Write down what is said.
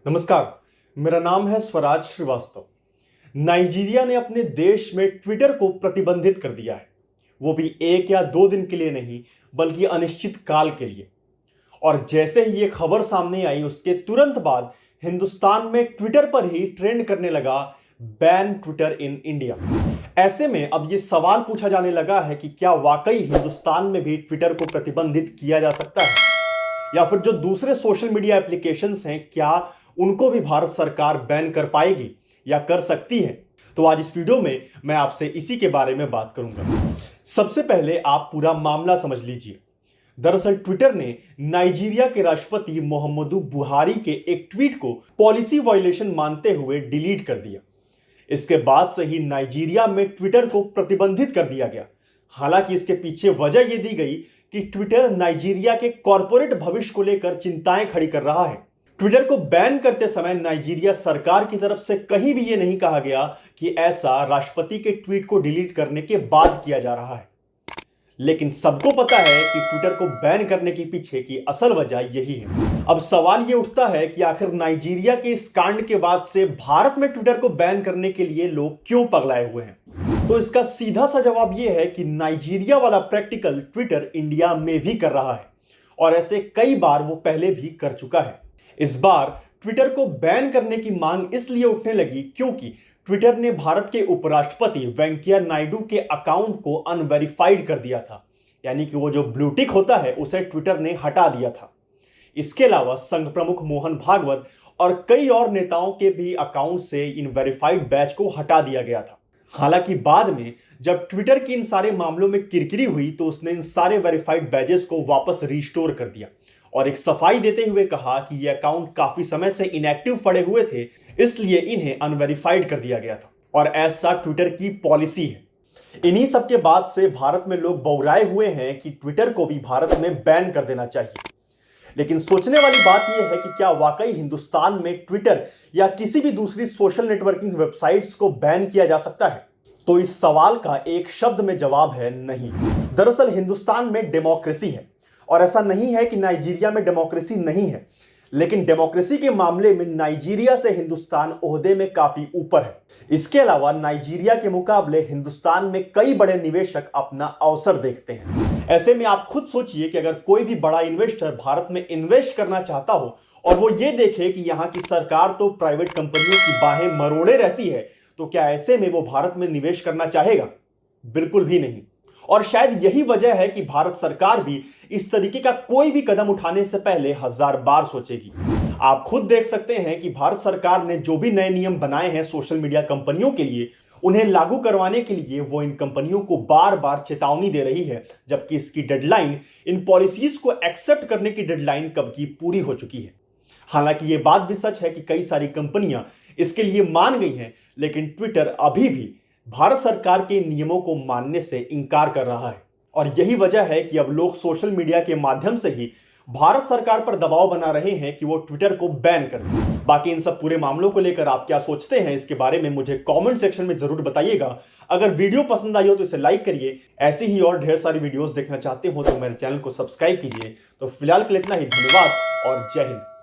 नमस्कार। मेरा नाम है स्वराज श्रीवास्तव। नाइजीरिया ने अपने देश में ट्विटर को प्रतिबंधित कर दिया है, वो भी 1 या 2 दिन के लिए नहीं बल्कि अनिश्चित काल के लिए। और जैसे ही ये खबर सामने आई उसके तुरंत बाद हिंदुस्तान में ट्विटर पर ही ट्रेंड करने लगा बैन ट्विटर इन इंडिया। ऐसे में अब ये सवाल पूछा जाने लगा है कि क्या वाकई हिंदुस्तान में भी ट्विटर को प्रतिबंधित किया जा सकता है, या फिर जो दूसरे सोशल मीडिया एप्लीकेशंस हैं क्या उनको भी भारत सरकार बैन कर पाएगी या कर सकती है। तो आज इस वीडियो में मैं आपसे इसी के बारे में बात करूंगा। सबसे पहले आप पूरा मामला समझ लीजिए। दरअसल ट्विटर ने नाइजीरिया के राष्ट्रपति मोहम्मदू बुहारी के एक ट्वीट को पॉलिसी वायलेशन मानते हुए डिलीट कर दिया। इसके बाद से ही नाइजीरिया में ट्विटर को प्रतिबंधित कर दिया गया। हालांकि इसके पीछे वजह यह दी गई कि ट्विटर नाइजीरिया के कॉरपोरेट भविष्य को लेकर चिंताएं खड़ी कर रहा है। ट्विटर को बैन करते समय नाइजीरिया सरकार की तरफ से कहीं भी यह नहीं कहा गया कि ऐसा राष्ट्रपति के ट्वीट को डिलीट करने के बाद किया जा रहा है। लेकिन सबको पता है कि ट्विटर को बैन करने के पीछे की असल वजह यही है। अब सवाल यह उठता है कि आखिर नाइजीरिया के इस कांड के बाद से भारत में ट्विटर को बैन करने के लिए लोग क्यों पगलाए हुए हैं। तो इसका सीधा सा जवाब यह है कि नाइजीरिया वाला प्रैक्टिकल ट्विटर इंडिया में भी कर रहा है, और ऐसे कई बार वो पहले भी कर चुका है। इस बार ट्विटर को बैन करने की मांग इसलिए उठने लगी क्योंकि ट्विटर ने भारत के उपराष्ट्रपति वेंकैया नायडू के अकाउंट को अनवेरिफाइड कर दिया था, यानी कि वो जो ब्लू टिक होता है उसे ट्विटर ने हटा दिया था। इसके अलावा संघ प्रमुख मोहन भागवत और कई और नेताओं के भी अकाउंट से इन वेरीफाइड बैच को हटा दिया गया था। हालांकि बाद में जब ट्विटर की इन सारे मामलों में किरकिरी हुई तो उसने इन सारे वेरीफाइड बैजेस को वापस रिस्टोर कर दिया और एक सफाई देते हुए कहा कि ये अकाउंट काफी समय से इनएक्टिव पड़े हुए थे, इसलिए इन्हें अनवेरिफाइड कर दिया गया था और ऐसा ट्विटर की पॉलिसी है। इन्हीं सब के बाद से भारत में लोग बौराए हुए हैं कि ट्विटर को भी भारत में बैन कर देना चाहिए। लेकिन सोचने वाली बात यह है कि क्या वाकई हिंदुस्तान में ट्विटर या किसी भी दूसरी सोशल नेटवर्किंग वेबसाइट्स को बैन किया जा सकता है? तो इस सवाल का एक शब्द में जवाब है नहीं। दरअसल हिंदुस्तान में डेमोक्रेसी है और ऐसा नहीं है कि नाइजीरिया में डेमोक्रेसी नहीं है, लेकिन डेमोक्रेसी के मामले में नाइजीरिया से हिंदुस्तान ओहदे में काफी ऊपर है। इसके अलावा नाइजीरिया के मुकाबले हिंदुस्तान में कई बड़े निवेशक अपना अवसर देखते हैं। ऐसे में आप खुद सोचिए कि अगर कोई भी बड़ा इन्वेस्टर भारत में इन्वेस्ट करना चाहता हो और वो ये देखे कि यहाँ की सरकार तो प्राइवेट कंपनियों की बाहें मरोड़े रहती है, तो क्या ऐसे में वो भारत में निवेश करना चाहेगा? बिल्कुल भी नहीं। और शायद यही वजह है कि भारत सरकार भी इस तरीके का कोई भी कदम उठाने से पहले 1000 बार सोचेगी। आप खुद देख सकते हैं कि भारत सरकार ने जो भी नए नियम बनाए हैं सोशल मीडिया कंपनियों के लिए, उन्हें लागू करवाने के लिए वो इन कंपनियों को बार बार चेतावनी दे रही है, जबकि इसकी डेडलाइन, इन पॉलिसीज को एक्सेप्ट करने की डेडलाइन कब की पूरी हो चुकी है। हालांकि ये बात भी सच है कि कई सारी कंपनियां इसके लिए मान गई हैं, लेकिन ट्विटर अभी भी भारत सरकार के नियमों को मानने से इनकार कर रहा है। और यही वजह है कि अब लोग सोशल मीडिया के माध्यम से ही भारत सरकार पर दबाव बना रहे हैं कि वो ट्विटर को बैन कर दे। बाकी इन सब पूरे मामलों को लेकर आप क्या सोचते हैं इसके बारे में मुझे कमेंट सेक्शन में जरूर बताइएगा। अगर वीडियो पसंद आई हो तो इसे लाइक करिए। ऐसी ही और ढेर सारी वीडियोस देखना चाहते हो तो मेरे चैनल को सब्सक्राइब कीजिए। तो फिलहाल के लिए इतना ही। धन्यवाद और जय हिंद।